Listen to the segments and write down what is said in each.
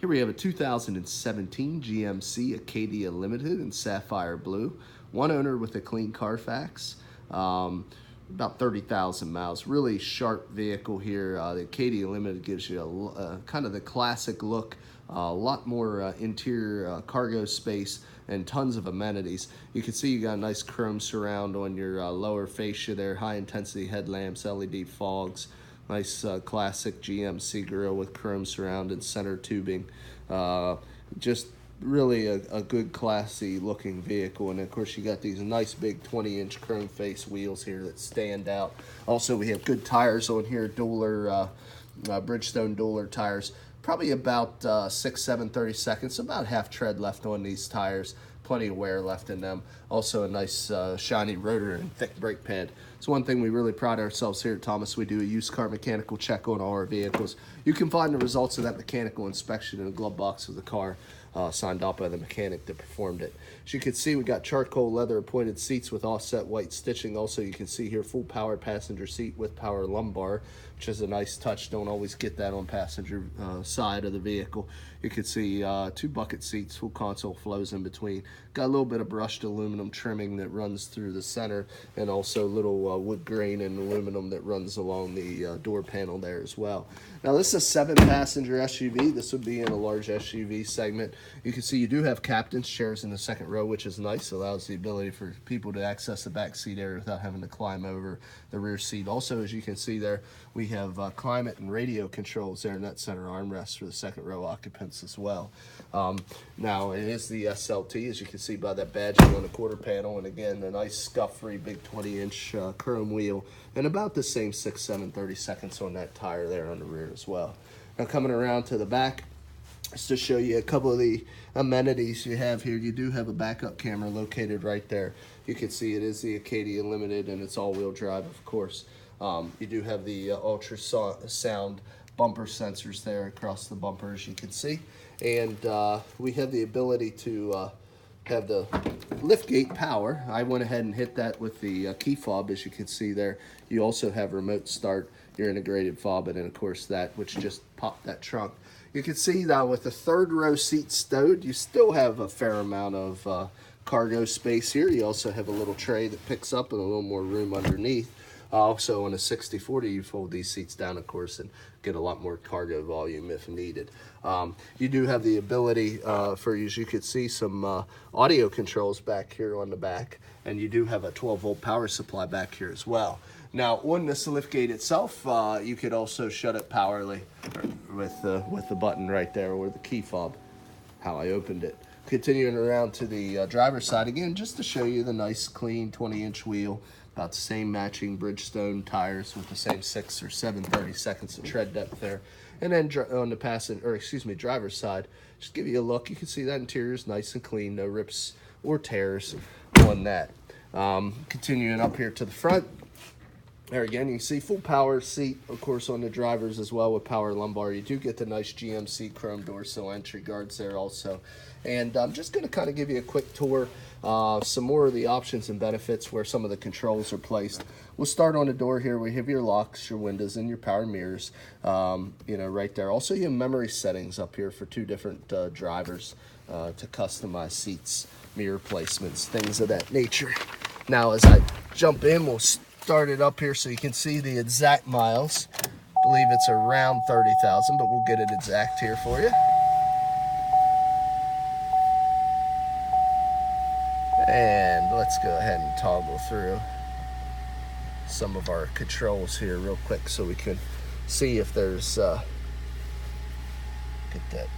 Here we have a 2017 GMC Acadia Limited in Sapphire Blue. One owner with a clean Carfax. About 30,000 miles. Really sharp vehicle here. The Acadia Limited gives you kind of the classic look. A lot more interior cargo space and tons of amenities. You can see you got a nice chrome surround on your lower fascia there. High intensity headlamps, LED fogs. Nice classic GMC grille with chrome surround and center tubing. Just really a good classy looking vehicle. And of course you got these nice big 20-inch chrome face wheels here that stand out. Also we have good tires on here, Dueler, Bridgestone Dueler tires. Probably about 6, 7 32nds, about half tread left on these tires. Plenty of wear left in them. Also a nice shiny rotor and thick brake pad. It's one thing we really pride ourselves here at Thomas. We do a used car mechanical check on all our vehicles. You can find the results of that mechanical inspection in the glove box of the car, signed off by the mechanic that performed it. As you can see, we got charcoal leather appointed seats with offset white stitching. Also, you can see here full power passenger seat with power lumbar, which is a nice touch. Don't always get that on passenger side of the vehicle. You can see 2 bucket seats, full console flows in between. Got a little bit of brushed aluminum trimming that runs through the center, and also little wood grain and aluminum that runs along the door panel there as well. Now this is a 7-passenger SUV. This would be in a large SUV segment. You can see you do have captain's chairs in the second row, which is nice. It allows the ability for people to access the back seat area without having to climb over the rear seat. Also, as you can see there, we have climate and radio controls there in that center armrest for the second row occupants as well. Now it is the SLT, as you can see by that badging on the quarter panel, and again the nice scuff-free big 20-inch chrome wheel, and about the same 6, 7 32nds on that tire there on the rear as well. Now coming around to the back, just to show you a couple of the amenities you have here. You do have a backup camera located right there. You can see it is the Acadia Limited, and it's all-wheel drive, of course. You do have the ultrasound bumper sensors there across the bumper, as you can see. And we have the ability to have the liftgate power. I went ahead and hit that with the key fob, as you can see there. You also have remote start, your integrated fob, and then of course that, which just popped that trunk. You can see now with the third row seat stowed, you still have a fair amount of cargo space here. You also have a little tray that picks up and a little more room underneath. Also on a 60/40, you fold these seats down, of course, and get a lot more cargo volume if needed. You do have the ability for, as you can see, some audio controls back here on the back, and you do have a 12-volt power supply back here as well. Now on this liftgate itself, you could also shut it powerly with the button right there, or the key fob, how I opened it. Continuing around to the driver's side again, just to show you the nice clean 20-inch wheel, about the same matching Bridgestone tires with the same 6 or 7 32nds of tread depth there. And then on the driver's side, just give you a look. You can see that interior is nice and clean, no rips or tears on that. Continuing up here to the front, there again, you can see full power seat, of course, on the drivers as well with power lumbar. You do get the nice GMC chrome door sill entry guards there also. And I'm just going to kind of give you a quick tour, some more of the options and benefits where some of the controls are placed. We'll start on the door here. We have your locks, your windows, and your power mirrors, you know, right there. Also, you have memory settings up here for 2 different drivers to customize seats, mirror placements, things of that nature. Now, as I jump in, we'll start it up here so you can see the exact miles. I believe it's around 30,000, but we'll get it exact here for you. And let's go ahead and toggle through some of our controls here real quick so we can see if there's get that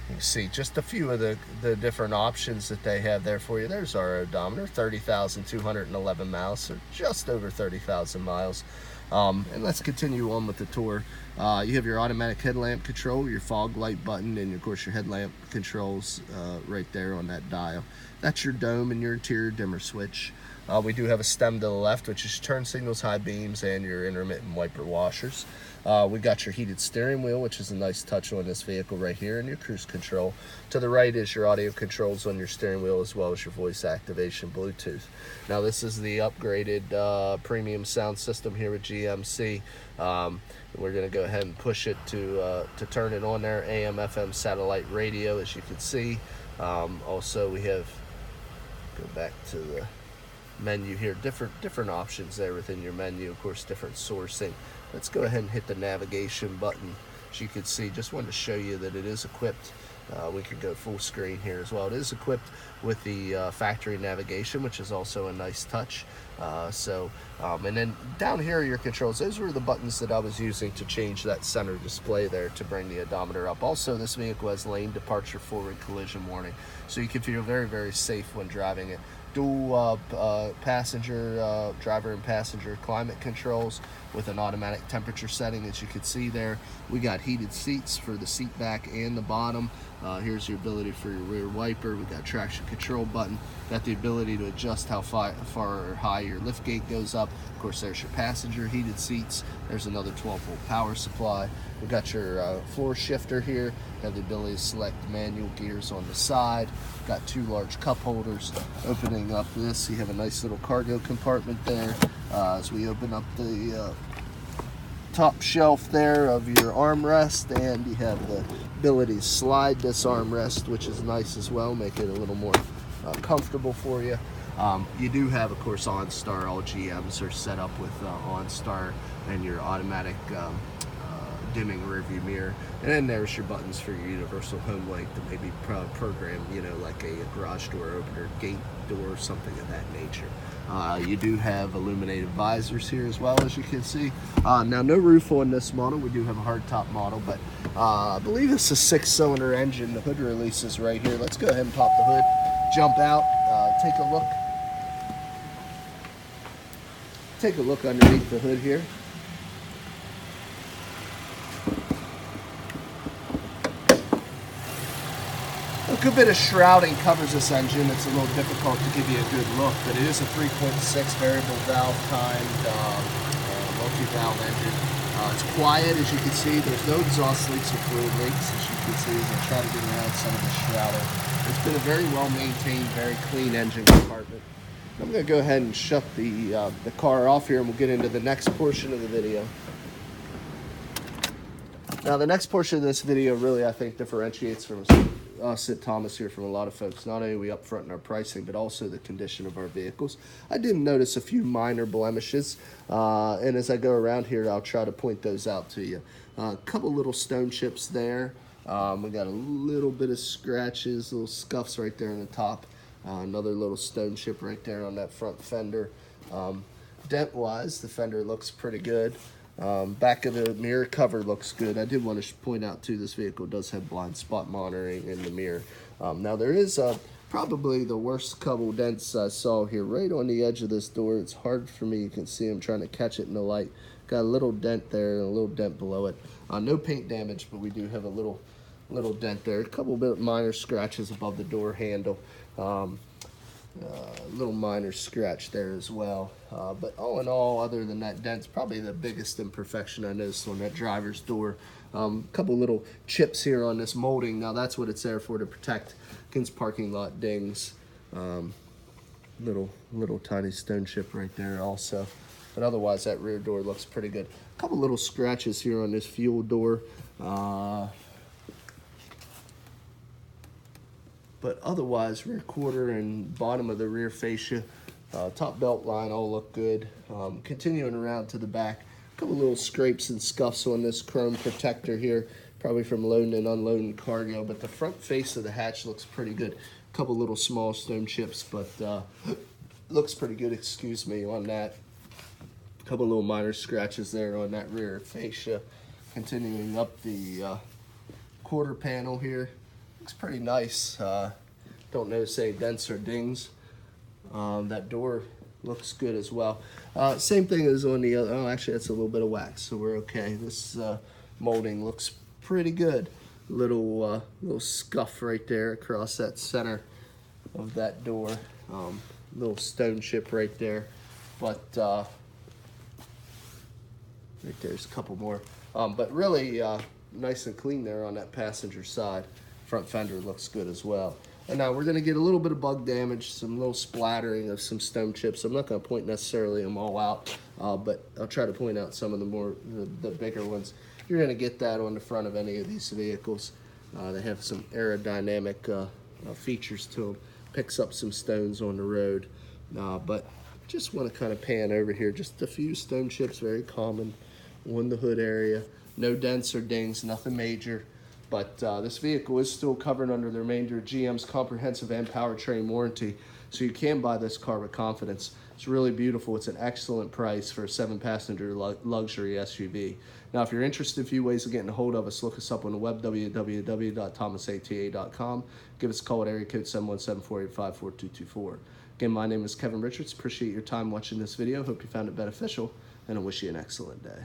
you can see just a few of the different options that they have there for you. There's our odometer, 30,211 miles, so just over 30,000 miles. And let's continue on with the tour. You have your automatic headlamp control, your fog light button, and of course your headlamp controls right there on that dial. That's your dome and your interior dimmer switch. We do have a stem to the left, which is turn signals, high beams, and your intermittent wiper washers. We got your heated steering wheel, which is a nice touch on this vehicle right here, and your cruise control. To the right is your audio controls on your steering wheel, as well as your voice activation Bluetooth. Now this is the upgraded premium sound system here with GMC. We're going to go ahead and push it to turn it on there. AM, FM satellite radio, as you can see. Also we have, go back to the menu here, different options there within your menu, of course different sourcing. Let's go ahead and hit the navigation button. As you can see, just wanted to show you that it is equipped. We can go full screen here as well. It is equipped with the factory navigation, which is also a nice touch. And then down here are your controls. Those were the buttons that I was using to change that center display there to bring the odometer up. Also, this vehicle has lane departure forward collision warning, so you can feel very, very safe when driving it. Dual passenger, driver and passenger climate controls with an automatic temperature setting, as you can see there. We got heated seats for the seat back and the bottom. Here's your ability for your rear wiper. We got traction control button. Got the ability to adjust how far or high your lift gate goes up. Of course, there's your passenger heated seats. There's another 12-volt power supply. We got your floor shifter here. Have the ability to select manual gears on the side. Got two large cup holders. Opening up this, you have a nice little cargo compartment there. As we open up the top shelf there of your armrest, and you have the ability to slide this armrest, which is nice as well, make it a little more comfortable for you. You do have, of course, OnStar. All GMs are set up with OnStar and your automatic dimming rearview mirror. And then there's your buttons for your universal home link to maybe program, you know, like a garage door opener, gate door, something of that nature. You do have illuminated visors here as well, as you can see. Now, no roof on this model. We do have a hardtop model, but I believe it's a 6-cylinder engine. The hood release is right here. Let's go ahead and pop the hood, jump out, take a look. Take a look underneath the hood here. A good bit of shrouding covers this engine. It's a little difficult to give you a good look, but it is a 3.6 variable valve timed multi-valve engine. It's quiet, as you can see. There's no exhaust leaks or fluid leaks, as you can see as I try to get around some of the shrouding. It's been a very well maintained, very clean engine compartment. I'm going to go ahead and shut the car off here, and we'll get into the next portion of the video. Now, the next portion of this video really, I think, differentiates from us at Thomas here from a lot of folks. Not only are we upfront in our pricing, but also the condition of our vehicles. I did notice a few minor blemishes, and as I go around here, I'll try to point those out to you. A couple little stone chips there. We got a little bit of scratches, little scuffs right there in the top. Another little stone chip right there on that front fender. Dent-wise, the fender looks pretty good. Back of the mirror cover looks good. I did want to point out too, this vehicle does have blind spot monitoring in the mirror. Now there is probably the worst couple dents I saw here right on the edge of this door. It's hard for me, you can see I'm trying to catch it in the light. Got a little dent there and a little dent below it. No paint damage, but we do have a little dent there. A couple bit minor scratches above the door handle. Little minor scratch there as well, but all in all, other than that dent's probably the biggest imperfection I noticed on that driver's door. Couple little chips here on this molding. Now that's what it's there for, to protect against parking lot dings. Little tiny stone chip right there also, but otherwise that rear door looks pretty good. A couple little scratches here on this fuel door. But otherwise, rear quarter and bottom of the rear fascia, top belt line all look good. Continuing around to the back, a couple little scrapes and scuffs on this chrome protector here, probably from loading and unloading cargo, but the front face of the hatch looks pretty good. A couple little small stone chips, but looks pretty good, excuse me, on that. A couple little minor scratches there on that rear fascia. Continuing up the quarter panel here. Looks pretty nice. Don't notice any dents or dings. That door looks good as well. Same thing as on the other. Oh, actually, that's a little bit of wax, so we're okay. This molding looks pretty good. Little scuff right there across that center of that door. little stone chip right there, but right there's a couple more. But really nice and clean there on that passenger side. Front fender looks good as well. And now we're going to get a little bit of bug damage, some little splattering of some stone chips. I'm not going to point necessarily them all out, but I'll try to point out some of the bigger ones. You're going to get that on the front of any of these vehicles. They have some aerodynamic features to them. Picks up some stones on the road. But just want to kind of pan over here. Just a few stone chips, very common on the hood area. No dents or dings, nothing major. But this vehicle is still covered under the remainder of GM's comprehensive and powertrain warranty, so you can buy this car with confidence. It's really beautiful. It's an excellent price for a 7-passenger luxury SUV. Now, if you're interested in a few ways of getting a hold of us, look us up on the web, www.thomasata.com. Give us a call at area code 717-485-4224. Again, my name is Kevin Richards. Appreciate your time watching this video. Hope you found it beneficial, and I wish you an excellent day.